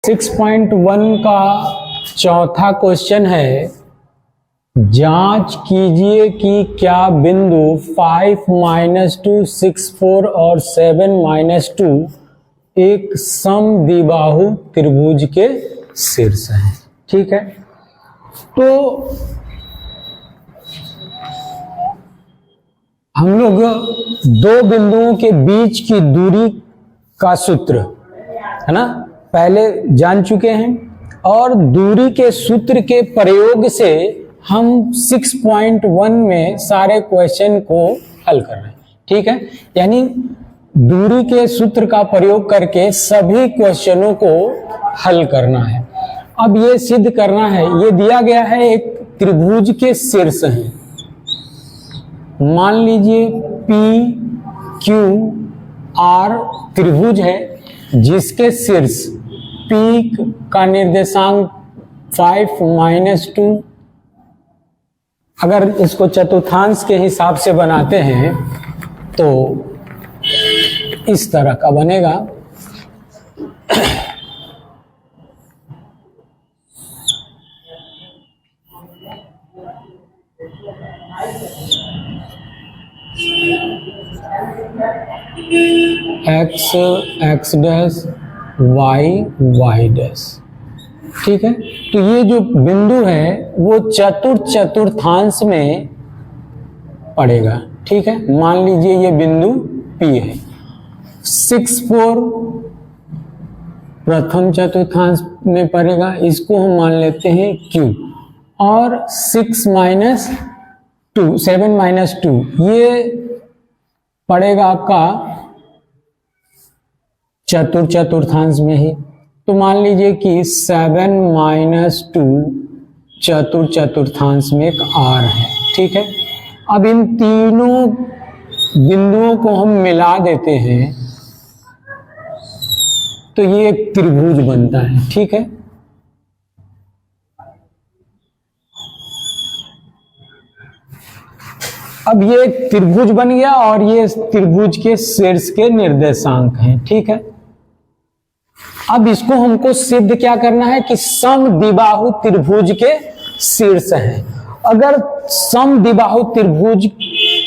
6.1 का चौथा क्वेश्चन है, जांच कीजिए कि क्या बिंदु 5 - 2 6 4 और 7 - 2 एक समद्विबाहु त्रिभुज के शीर्ष हैं। ठीक है, तो हम लोग दो बिंदुओं के बीच की दूरी का सूत्र है ना पहले जान चुके हैं, और दूरी के सूत्र के प्रयोग से हम 6.1 में सारे क्वेश्चन को हल कर रहे हैं। ठीक है, यानी दूरी के सूत्र का प्रयोग करके सभी क्वेश्चनों को हल करना है। अब ये सिद्ध करना है, ये दिया गया है एक त्रिभुज के शीर्ष हैं। मान लीजिए P Q R त्रिभुज है जिसके शीर्ष P का निर्देशांक 5 - 2, अगर इसको चतुर्थांश के हिसाब से बनाते हैं तो इस तरह का बनेगा। x x dash y y dash. ठीक है, तो ये जो बिंदु है वो चतुर्थांश में पड़ेगा। ठीक है, मान लीजिए ये बिंदु P है। 6 4 प्रथम चतुर्थांश में पड़ेगा, इसको हम मान लेते हैं Q, और 6 - 2 7 - 2 ये पड़ेगा आपका चतुर्थांश में ही। तो मान लीजिए कि 7 - 2 चतुर्थांश में एक R है। ठीक है, अब इन तीनों बिंदुओं को हम मिला देते हैं तो ये एक त्रिभुज बनता है। ठीक है, अब ये एक त्रिभुज बन गया और ये त्रिभुज के शीर्ष के निर्देशांक हैं। ठीक है, अब इसको हमको सिद्ध क्या करना है कि समद्विबाहु त्रिभुज के शीर्ष हैं। अगर समद्विबाहु त्रिभुज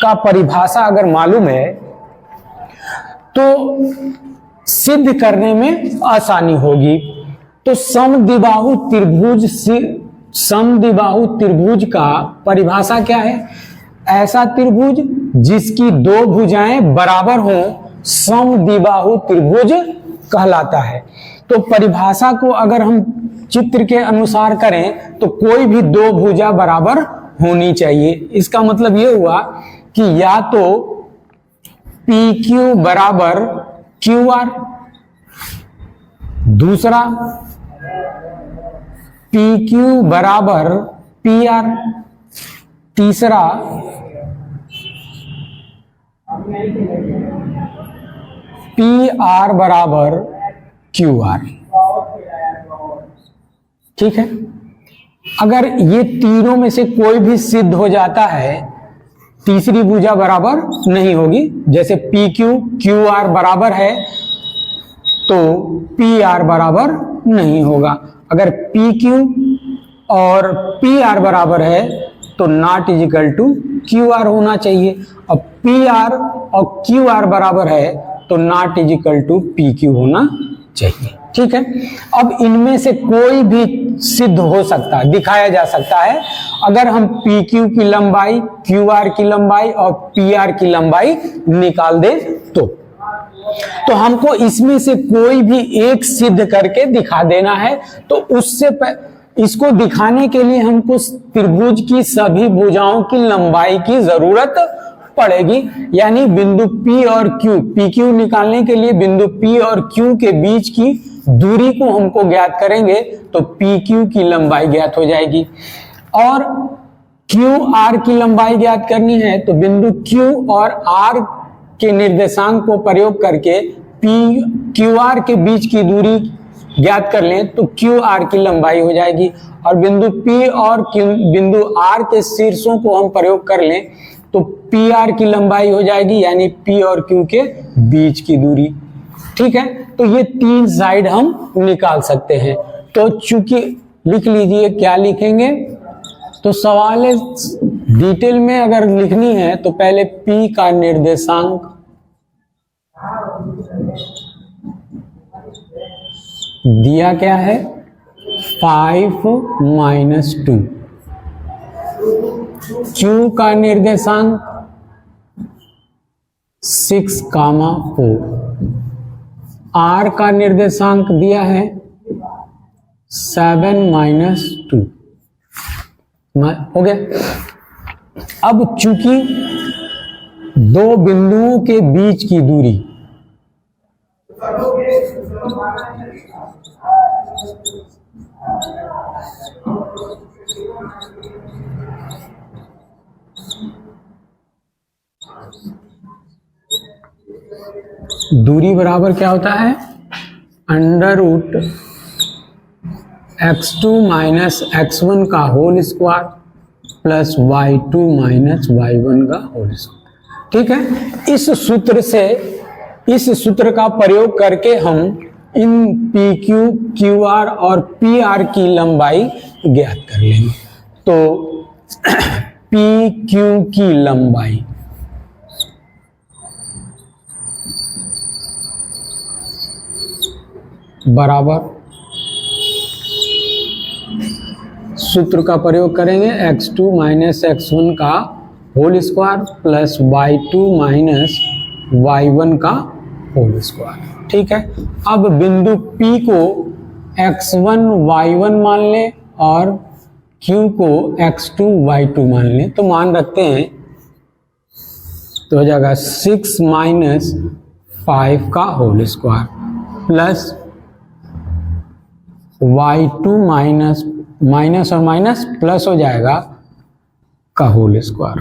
का परिभाषा अगर मालूम है तो सिद्ध करने में आसानी होगी। तो समद्विबाहु त्रिभुज का परिभाषा क्या है? ऐसा त्रिभुज जिसकी दो भुजाएं बराबर हों समद्विबाहु त्रिभुज कहलाता है। तो परिभाषा को अगर हम चित्र के अनुसार करें तो कोई भी दो भुजा बराबर होनी चाहिए। इसका मतलब ये हुआ कि या तो PQ बराबर QR, दूसरा PQ बराबर PR, तीसरा PR बराबर QR। ठीक है, अगर ये तीनों में से कोई भी सिद्ध हो जाता है, तीसरी भुजा बराबर नहीं होगी। जैसे PQ QR बराबर है तो PR बराबर नहीं होगा। अगर PQ और PR बराबर है तो नॉट इजिकल टू QR होना चाहिए। अब PR और QR बराबर है तो नॉट इजिकल टू PQ होना चाहिए। ठीक है, अब इनमें से कोई भी सिद्ध हो सकता है, दिखाया जा सकता है। अगर हम PQ की लंबाई, QR की लंबाई और PR की लंबाई निकाल दें तो हमको इसमें से कोई भी एक सिद्ध करके दिखा देना है। तो उससे इसको दिखाने के लिए हमको त्रिभुज की सभी भुजाओं की लंबाई की जरूरत पड़ेगी। यानी बिंदु P और Q, PQ निकालने के लिए बिंदु P और Q के बीच की दूरी को हमको ज्ञात करेंगे तो PQ की लंबाई ज्ञात हो जाएगी। और QR की लंबाई ज्ञात करनी है तो बिंदु Q और R के निर्देशांक को प्रयोग करके QR के बीच की दूरी ज्ञात कर लें तो QR की लंबाई हो जाएगी। और बिंदु P और बिंदु R के शीर्षों को हम प्रयोग कर लें तो PR की लंबाई हो जाएगी, यानी P और Q के बीच की दूरी। ठीक है, तो ये तीन साइड हम निकाल सकते हैं। तो चूंकि लिख लीजिए क्या लिखेंगे, तो सवाल है डिटेल में अगर लिखनी है तो पहले P का निर्देशांक दिया क्या है 5 - 2, Q का निर्देशांक 6, 4, R का निर्देशांक दिया है 7 - 2 हो गया। अब चूंकि दो बिंदुओं के बीच की दूरी दूरी बराबर क्या होता है √ x2 - x1 का whole square plus y2 - y1 का होल स्क्वायर। ठीक है, इस सूत्र का प्रयोग करके हम इन PQ, QR और PR की लंबाई ज्ञात कर लेंगे। तो PQ की लंबाई बराबर सूत्र का प्रयोग करेंगे x2 - x1 का whole square plus y2 - y1 का होल स्क्वायर। ठीक है, अब बिंदु P को x1 y1 मान लें और Q को x2 y2 मान लें। तो मान रखते हैं तो हो जाएगा 6 - 5 का whole square plus y2 minus और माइनस प्लस हो जाएगा का होल स्क्वायर,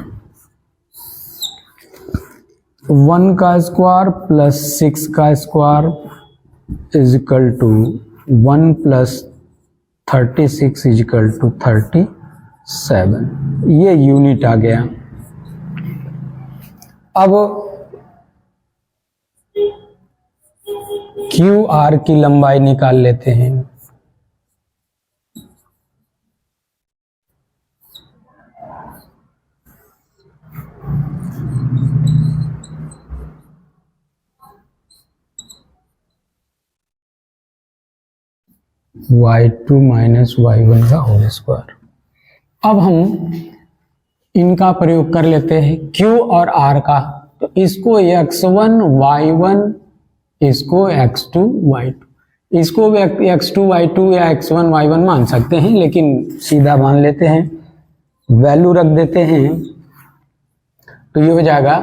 1 का स्क्वायर प्लस 6 का square is equal to 1 plus 36 is equal to 37। ये यूनिट आ गया। अब QR की लंबाई निकाल लेते हैं। y2 - y1 का होल स्क्वायर। अब हम इनका प्रयोग कर लेते हैं Q और R का। तो इसको x1 y1, इसको x2 y2, इसको x2 y2 या x1 y1 मान सकते हैं, लेकिन सीधा मान लेते हैं, वैल्यू रख देते हैं। तो ये हो जाएगा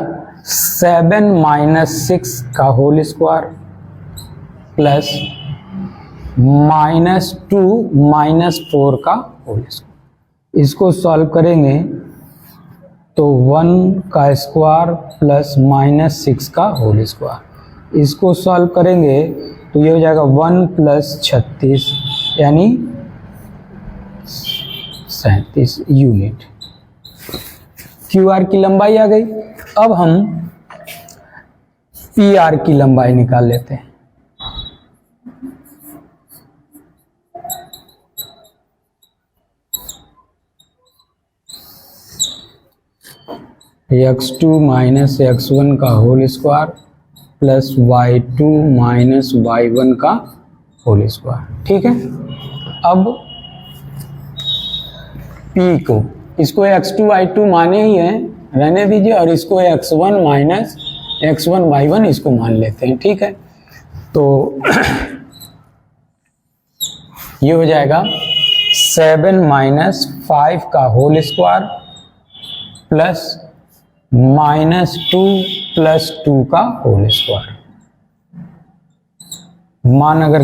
7 - 6 का होल स्क्वायर प्लस -2 - 4 का होल स्क्वायर। इसको सॉल्व करेंगे तो 1 का स्क्वायर प्लस -6 का होल स्क्वायर। इसको सॉल्व करेंगे तो ये हो जाएगा 1 प्लस 36 यानी 37 यूनिट। QR की लंबाई आ गई। अब हम PR की लंबाई निकाल लेते हैं। x2 - x1 का whole square plus y2 - y1 का होल स्क्वायर। ठीक है, अब P को, इसको x2 y2 माने ही है, रहने दीजिए, और इसको x1 - x1 y1 इसको मान लेते हैं। ठीक है, तो ये हो जाएगा 7 - 5 का होल स्क्वायर प्लस -2 + 2 का होल स्क्वायर। मान अगर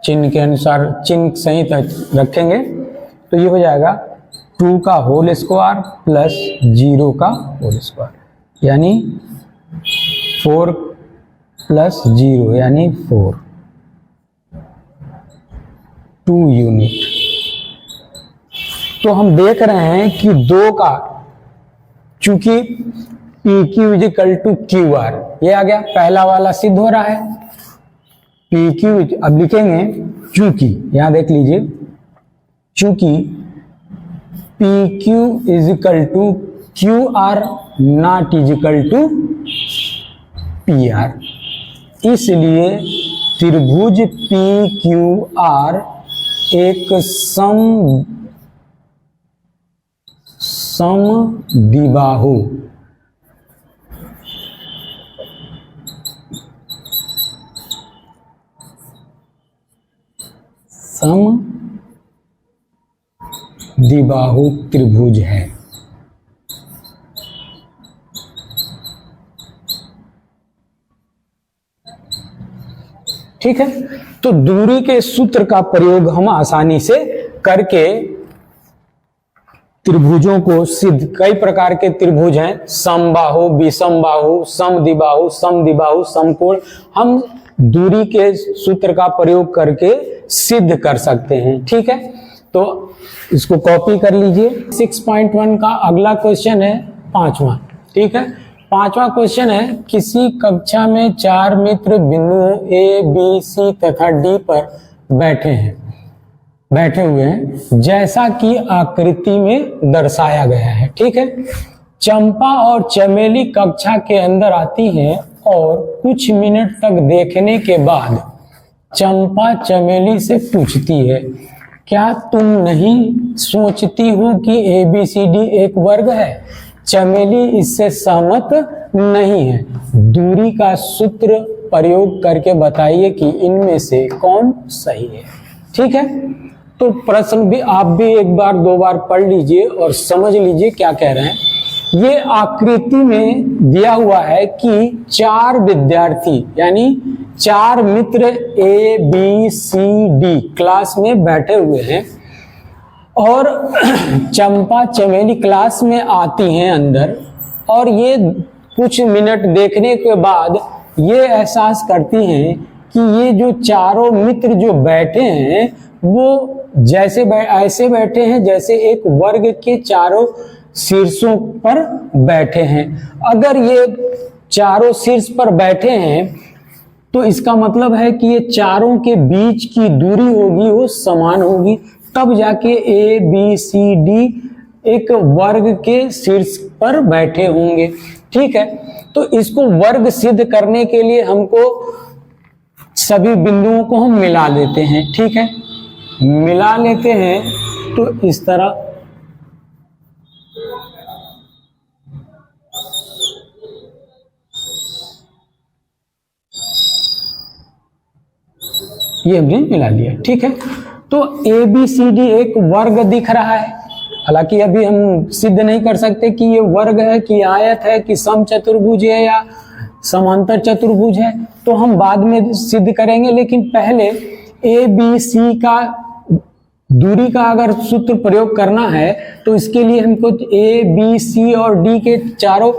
चिन्ह के अनुसार चिन्ह सही रखेंगे तो ये हो जाएगा 2 का होल स्क्वायर प्लस 0 का होल स्क्वायर यानी 4 + 0 यानी 4, 2 यूनिट। तो हम देख रहे हैं कि 2 का, चूंकि PQ = QR, ये आ गया, पहला वाला सिद्ध हो रहा है। पी क्यू, अब लिखेंगे चूंकि, यहां देख लीजिए, चूंकि P Q is equal to Q R not is equal to P R, इसलिए त्रिभुज पी क्यू आर एक समद्विबाहु समद्विबाहु त्रिभुज है। ठीक है, तो दूरी के सूत्र का प्रयोग हम आसानी से करके त्रिभुजों को सिद्ध, कई प्रकार के त्रिभुज हैं, समबाहु, विषमबाहु, समद्विबाहु, समद्विबाहु, समकोण, हम दूरी के सूत्र का प्रयोग करके सिद्ध कर सकते हैं। ठीक है, तो इसको कॉपी कर लीजिए। 6.1 का अगला क्वेश्चन है 5वां। ठीक है, 5वां क्वेश्चन है, किसी कक्षा में 4 मित्र बिंदुओं ए बी सी तथा डी पर बैठे हुए हैं, जैसा कि आकृति में दर्शाया गया है। ठीक है, चंपा और चमेली कक्षा के अंदर आती हैं और कुछ मिनट तक देखने के बाद चंपा चमेली से पूछती है, क्या तुम नहीं सोचती हो कि ABCD एक वर्ग है? चमेली इससे सहमत नहीं है। दूरी का सूत्र प्रयोग करके बताइए कि इनमें से कौन सही है। ठीक है, तो प्रश्न भी आप भी एक बार 2 बार पढ़ लीजिए और समझ लीजिए क्या कह रहे हैं। ये आकृति में दिया हुआ है कि 4 विद्यार्थी यानी 4 मित्र ABCD क्लास में बैठे हुए हैं और चंपा चमेली क्लास में आती हैं अंदर, और ये कुछ मिनट देखने के बाद ये एहसास करती हैं कि ये जो चारों मित्र जो बैठे हैं वो जैसे ऐसे बैठे हैं जैसे एक वर्ग के चारों शीर्षों पर बैठे हैं। अगर ये चारों शीर्ष पर बैठे हैं तो इसका मतलब है कि ये चारों के बीच की दूरी होगी वो समान होगी, तब जाके ABCD एक वर्ग के शीर्ष पर बैठे होंगे। ठीक है, तो इसको वर्ग सिद्ध करने के लिए हमको सभी बिंदुओं को हम मिला लेते हैं। ठीक है, मिला लेते हैं तो इस तरह ये हमने मिला लिया। ठीक है, तो ABCD एक वर्ग दिख रहा है, हालांकि अभी हम सिद्ध नहीं कर सकते कि ये वर्ग है कि आयत है कि समचतुर्भुज है या समांतर चतुर्भुज है, तो हम बाद में सिद्ध करेंगे। लेकिन पहले ABC का दूरी का अगर सूत्र प्रयोग करना है तो इसके लिए हमको ABC और D के चारों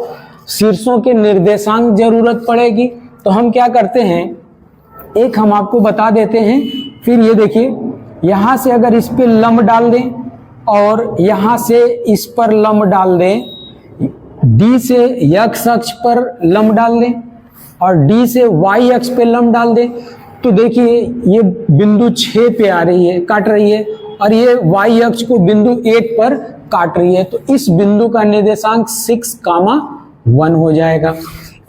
शीर्षों के निर्देशांक जरूरत पड़ेगी। तो हम क्या करते हैं, एक हम आपको बता देते हैं, फिर ये देखिए, यहां से अगर इस पे लंब डाल दें और यहां से इस पर लंब डाल दें, D से x अक्ष पर लंब डाल दें और D से y अक्ष पे लंब डाल दें, तो देखिए ये बिंदु 6 पे आ रही है, काट रही है, और ये y अक्ष को बिंदु 1 पर काट रही है, तो इस बिंदु का निर्देशांक 6,1 हो जाएगा।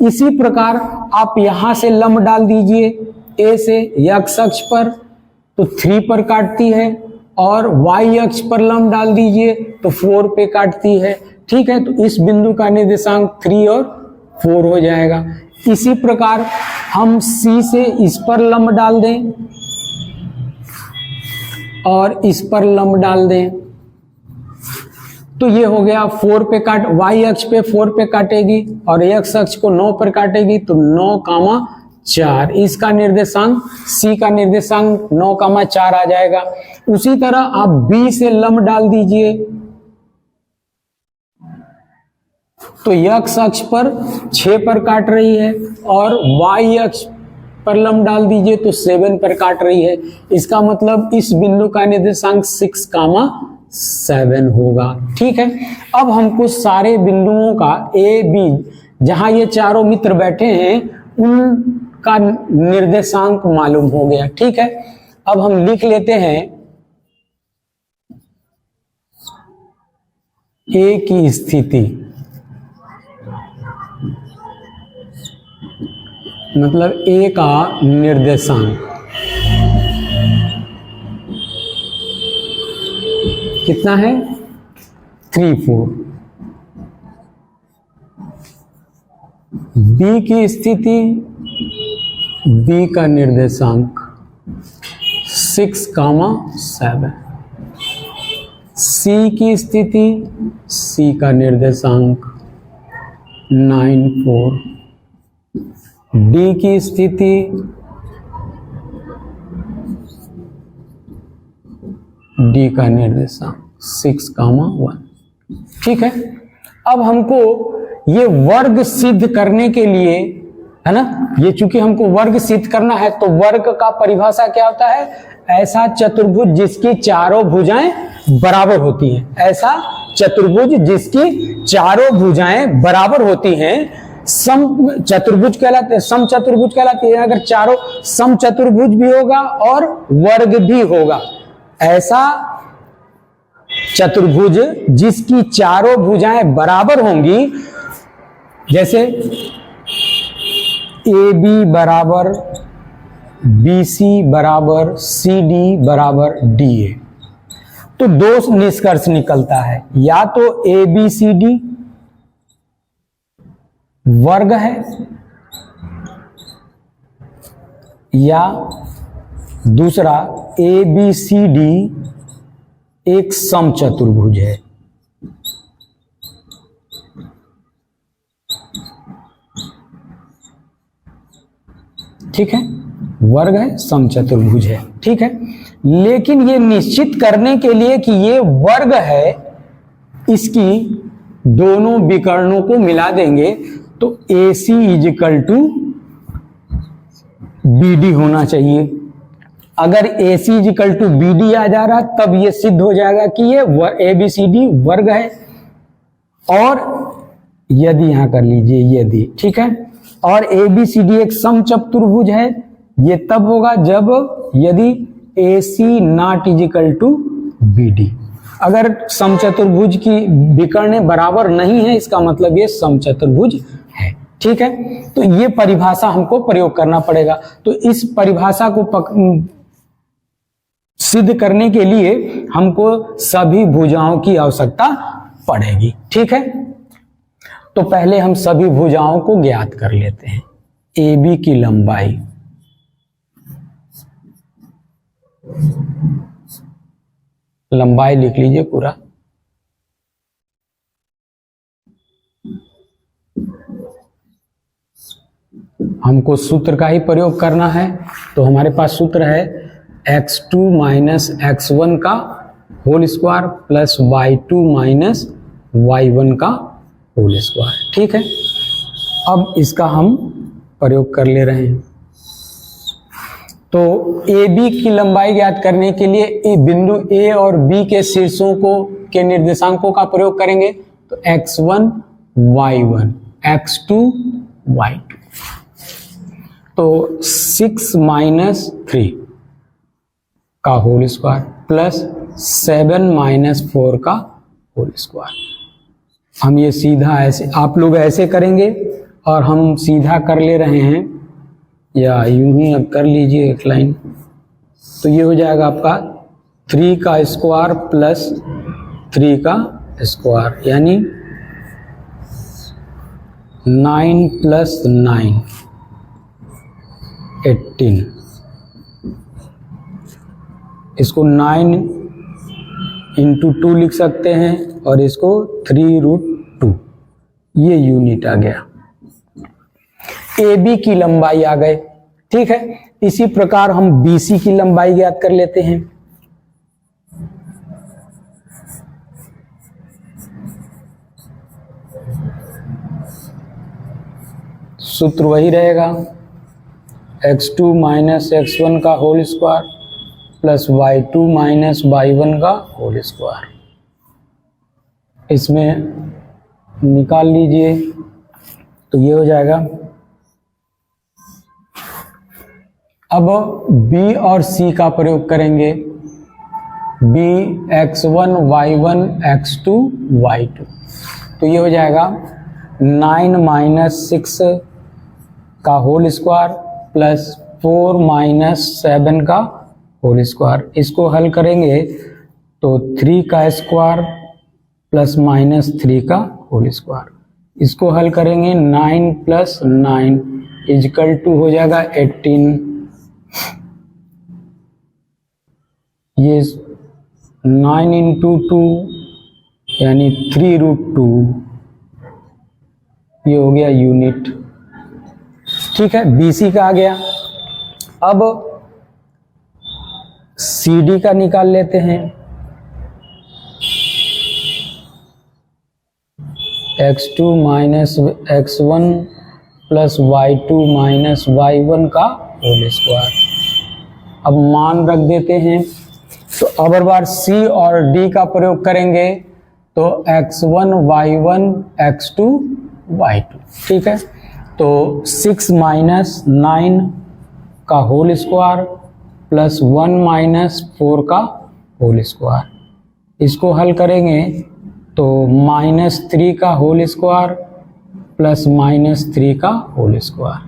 इसी प्रकार आप यहां से लंब डाल दीजिए A से x अक्ष पर, तो 3 पर काटती है, और y अक्ष पर लंब डाल दीजिए तो 4 पे काटती है। ठीक है, तो इस बिंदु का निर्देशांक 3 और 4 हो जाएगा। इसी प्रकार हम C से इस पर लंब डाल दें और इस पर लंब डाल दें, तो ये हो गया 4 पे काट, y अक्ष पे 4 पे काटेगी और x अक्ष को 9 पर काटेगी, तो 9,4, इसका निर्देशांक C का निर्देशांक 9,4 आ जाएगा। उसी तरह आप B से लंब डाल दीजिए, तो x अक्ष पर 6 पर काट रही है और y अक्ष पर लंब डाल दीजिए तो 7 पर काट रही है। इसका मतलब इस बिंदु का निर्देशांक 6,7 होगा। ठीक है, अब हमको सारे बिंदुओं का A B जहां ये चारों मित्र बैठे हैं उन का निर्देशांक मालूम हो गया। ठीक है, अब हम लिख लेते हैं ए की स्थिति, मतलब ए का निर्देशांक कितना है 3 4। बी की स्थिति, बी का निर्देशांक 6, 7। सी की स्थिति, सी का निर्देशांक 9 4। डी की स्थिति, डी का निर्देशांक 6, 1। ठीक है, अब हमको ये वर्ग सिद्ध करने के लिए, है ना, ये चूंकि हमको वर्ग सिद्ध करना है तो वर्ग का परिभाषा क्या होता है, ऐसा चतुर्भुज जिसकी चारों भुजाएं बराबर होती हैं। ऐसा चतुर्भुज जिसकी चारों भुजाएं बराबर होती हैं सम चतुर्भुज कहलाते हैं, सम चतुर्भुज कहलाते हैं। अगर चारों सम चतुर्भुज भी होगा और वर्ग भी होगा, ऐसा चतुर्भुज जिसकी चारों भुजाएं बराबर होंगी, जैसे ए बी बराबर बी सी बराबर सी डी बराबर डी ए, तो दो निष्कर्ष निकलता है, या तो ए बी सी डी वर्ग है, या दूसरा ए बी सी डी एक सम चतुर्भुज है। ठीक है, वर्ग है, सम चतुर्भुज है। ठीक है, लेकिन ये निश्चित करने के लिए कि ये वर्ग है, इसकी दोनों विकर्णों को मिला देंगे तो AC इजिकल टू BD होना चाहिए। अगर AC इजिकल टू BD आ जा रहा तब ये सिद्ध हो जाएगा कि ये ABCD वर्ग है। और यदि यहां कर लीजिए यदि, ठीक है, और ABCD एक सम चतुर्भुज है, ये तब होगा जब यदि AC not equal to BD। अगर सम चतुर्भुज की विकर्णें बराबर नहीं है, इसका मतलब ये सम चतुर्भुज है। ठीक है, तो ये परिभाषा हमको प्रयोग करना पड़ेगा। तो इस परिभाषा को सिद्ध करने के लिए हमको सभी भुजाओं की आवश्यकता पड़ेगी। ठीक है, तो पहले हम सभी भुजाओं को ज्ञात कर लेते हैं। AB की लंबाई, लंबाई लिख लीजिए पूरा, हमको सूत्र का ही प्रयोग करना है। तो हमारे पास सूत्र है x2 माइनस x1 का whole square plus y2 minus y1 का होल स्क्वायर। ठीक है, अब इसका हम प्रयोग कर ले रहे हैं। तो AB की लंबाई ज्ञात करने के लिए बिंदु A और B के शीर्षों के निर्देशांकों का प्रयोग करेंगे। तो x1 y1 x2 y2, तो 6 माइनस 3 का होल स्क्वायर प्लस 7 माइनस 4 का होल स्क्वायर। हम ये सीधा ऐसे, आप लोग ऐसे करेंगे और हम सीधा कर ले रहे हैं, या यूं ही अब कर लीजिए एक लाइन। तो ये हो जाएगा आपका 3 का स्क्वायर प्लस 3 का स्क्वायर, यानी 9 प्लस 9 18। इसको 9 इंटू 2 लिख सकते हैं और इसको 3√2, ये यूनिट आ गया। AB की लंबाई आ गए। ठीक है, इसी प्रकार हम BC की लंबाई ज्ञात कर लेते हैं। सूत्र वही रहेगा, x2 माइनस x1 का whole square plus y2 minus y1 का होल स्क्वायर। इसमें निकाल लीजिए तो ये हो जाएगा अब b और c का प्रयोग करेंगे, b x1 y1 x2 y2, तो ये हो जाएगा 9 माइनस 6 का होल स्क्वायर प्लस 4 माइनस 7 का होल स्क्वायर। इसको हल करेंगे तो 3 का स्क्वायर प्लस माइनस 3 का होल स्क्वायर। इसको हल करेंगे 9 प्लस 9 इजकल टू हो जाएगा 18। ये 9 इंटू 2 यानी 3√2, ये हो गया यूनिट। ठीक है, BC का आ गया। अब CD का निकाल लेते हैं। x2 minus x1 plus y2 minus y1 का होल स्क्वायर। अब मान रख देते हैं, तो अब बार C और D का प्रयोग करेंगे तो x1 y1 x2 y2। ठीक है, तो 6 माइनस 9 का होल स्क्वायर प्लस 1 माइनस 4 का होल स्क्वायर। इसको हल करेंगे तो -3 का होल स्क्वायर प्लस -3 का होल स्क्वायर।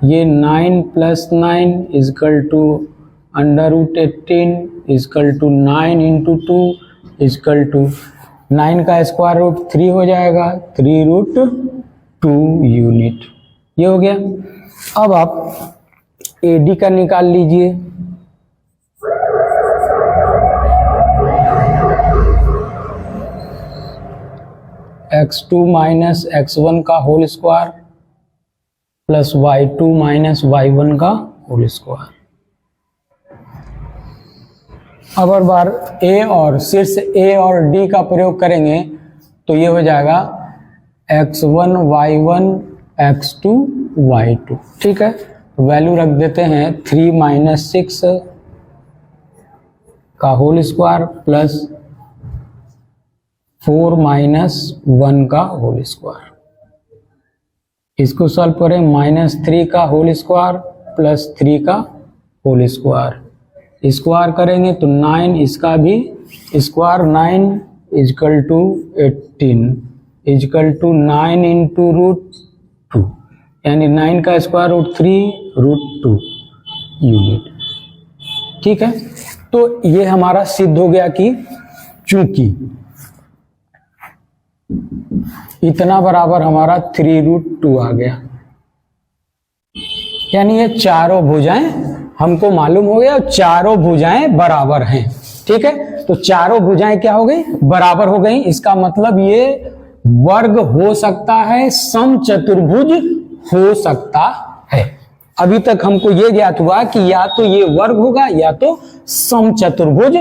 ये 9 plus 9 equal to √18 equal to 9 into 2 equal to 9 का स्क्वायर रूट 3 हो जाएगा, 3√2 यूनिट। ये हो गया। अब आप AD का निकाल लीजिए। x2 माइनस x1 का whole square plus y2 minus y1 का होल स्क्वायर। अब हर बार A और शीर्ष A और D का प्रयोग करेंगे तो ये हो जाएगा x1 y1 x2 y2। ठीक है, वैल्यू रख देते हैं 3 माइनस 6 का होल स्क्वायर प्लस 4 माइनस 1 का होल स्क्वायर। इसको सॉल्व करें, -3 का होल स्क्वायर प्लस 3 का होल स्क्वायर। स्क्वायर करेंगे तो 9, इसका भी square 9 equal to 18 equal to 9 into √2 यानी 9 का स्क्वायर रूट 3√2 यूनिट। ठीक है, तो ये हमारा सिद्ध हो गया कि चूंकि इतना बराबर हमारा 3√2 आ गया, यानी ये चारों भुजाएं हमको मालूम हो गया, चारों भुजाएं बराबर हैं। ठीक है, तो चारों भुजाएं क्या हो गई, बराबर हो गई। इसका मतलब ये वर्ग हो सकता है, समचतुर्भुज हो सकता है। अभी तक हमको ये ज्ञात हुआ कि या तो ये वर्ग होगा या तो समचतुर्भुज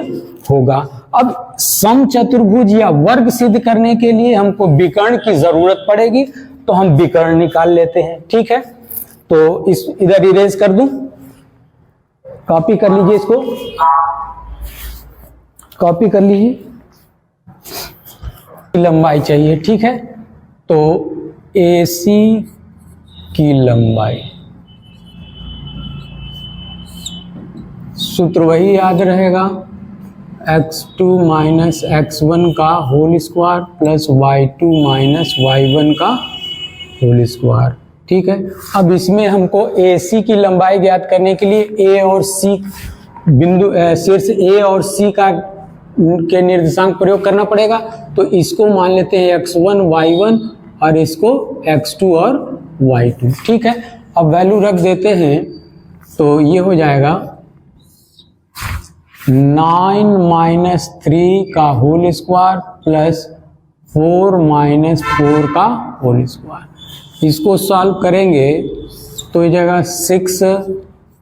होगा। अब समचतुर्भुज या वर्ग सिद्ध करने के लिए हमको विकर्ण की जरूरत पड़ेगी, तो हम विकर्ण निकाल लेते हैं। ठीक है, तो इस इधर इरेज कर दूं, कॉपी कर लीजिए, इसको कॉपी कर लीजिए। लंबाई चाहिए। ठीक है, तो AC की लंबाई, सूत्र वही याद रहेगा, x2 माइनस x1 का whole square plus y2 minus y1 का होल स्क्वायर। ठीक है, अब इसमें हमको AC की लंबाई ज्ञात करने के लिए A और C बिंदु शीर्ष A और C का के निर्देशांक प्रयोग करना पड़ेगा। तो इसको मान लेते हैं x1 y1 और इसको x2 और y2। ठीक है, अब वैल्यू रख देते हैं तो ये हो जाएगा 9 माइनस 3 का होल स्क्वायर प्लस 4 माइनस 4 का होल स्क्वायर। इसको सॉल्व करेंगे तो ये जगह 6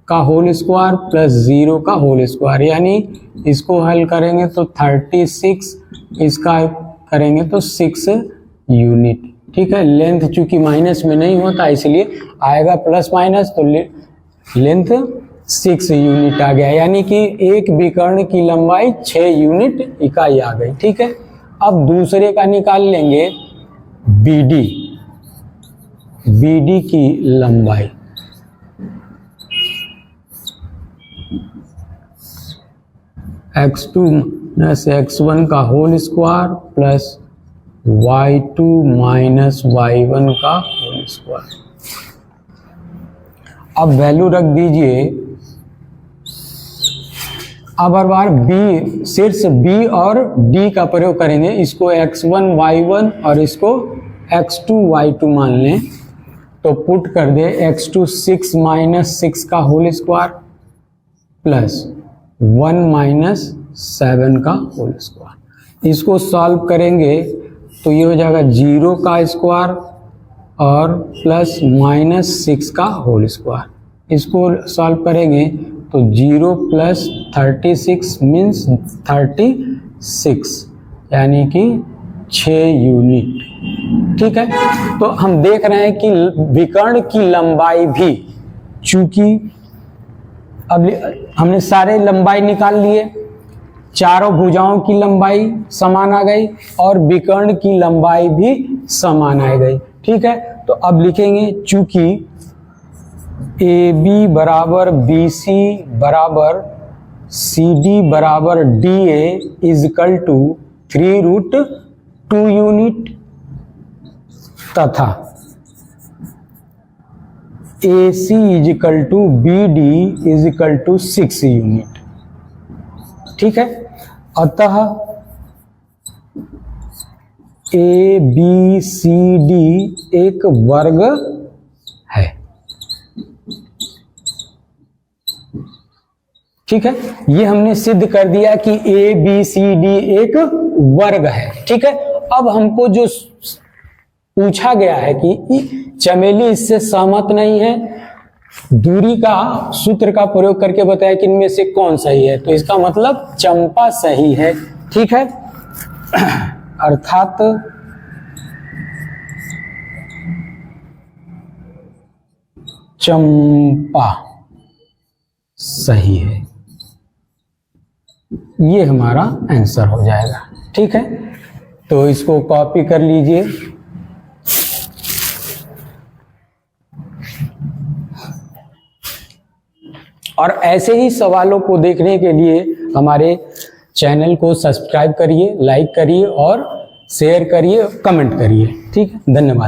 का होल स्क्वायर प्लस 0 का होल स्क्वायर, यानी इसको हल करेंगे तो 36, इसका करेंगे तो 6 यूनिट। ठीक है, लेंथ चूंकि माइनस में नहीं होता इसलिए आएगा प्लस माइनस, तो लेंथ 6 यूनिट आ गया, यानी कि एक विकर्ण की लंबाई 6 यूनिट इकाई आ गई। ठीक है, अब दूसरे का निकाल लेंगे BD की लंबाई। x2 माइनस x1 का whole square plus y2 minus y1 का होल स्क्वायर। अब वैल्यू रख दीजिए। अब हर बार b शीर्ष b और d का प्रयोग करेंगे। इसको x1 y1 और इसको x2 y2 मान लें तो पुट कर दे x2 6 माइनस 6 का होल स्क्वायर प्लस 1 माइनस 7 का होल स्क्वायर। इसको सॉल्व करेंगे तो ये हो जाएगा 0 का स्क्वायर और प्लस माइनस 6 का होल स्क्वायर। इसको सॉल्व करेंगे तो 0 प्लस 36 मीन्स 36 यानी कि 6 यूनिट। ठीक है, तो हम देख रहे हैं कि विकर्ण की लंबाई भी, चूंकि अब हमने सारे लंबाई निकाल लिए, चारों भुजाओं की लंबाई समान आ गई और विकर्ण की लंबाई भी समान आ गई। ठीक है, तो अब लिखेंगे चूंकि AB बराबर BC बराबर CD बराबर DA इजकल टू 3√2 यूनिट तथा AC equal to BD equal to 6 unit. ठीक है, अतः ABCD एक वर्ग है। ठीक है, ये हमने सिद्ध कर दिया कि ABCD एक वर्ग है। ठीक है, अब हमको जो पूछा गया है कि चमेली इससे सहमत नहीं है, दूरी का सूत्र का प्रयोग करके बताया कि इनमें से कौन सही है, तो इसका मतलब चंपा सही है। ठीक है, अर्थात चंपा सही है, ये हमारा आंसर हो जाएगा। ठीक है, तो इसको कॉपी कर लीजिए। और ऐसे ही सवालों को देखने के लिए हमारे चैनल को सब्सक्राइब करिए, लाइक करिए और शेयर करिए, कमेंट करिए। ठीक है, धन्यवाद।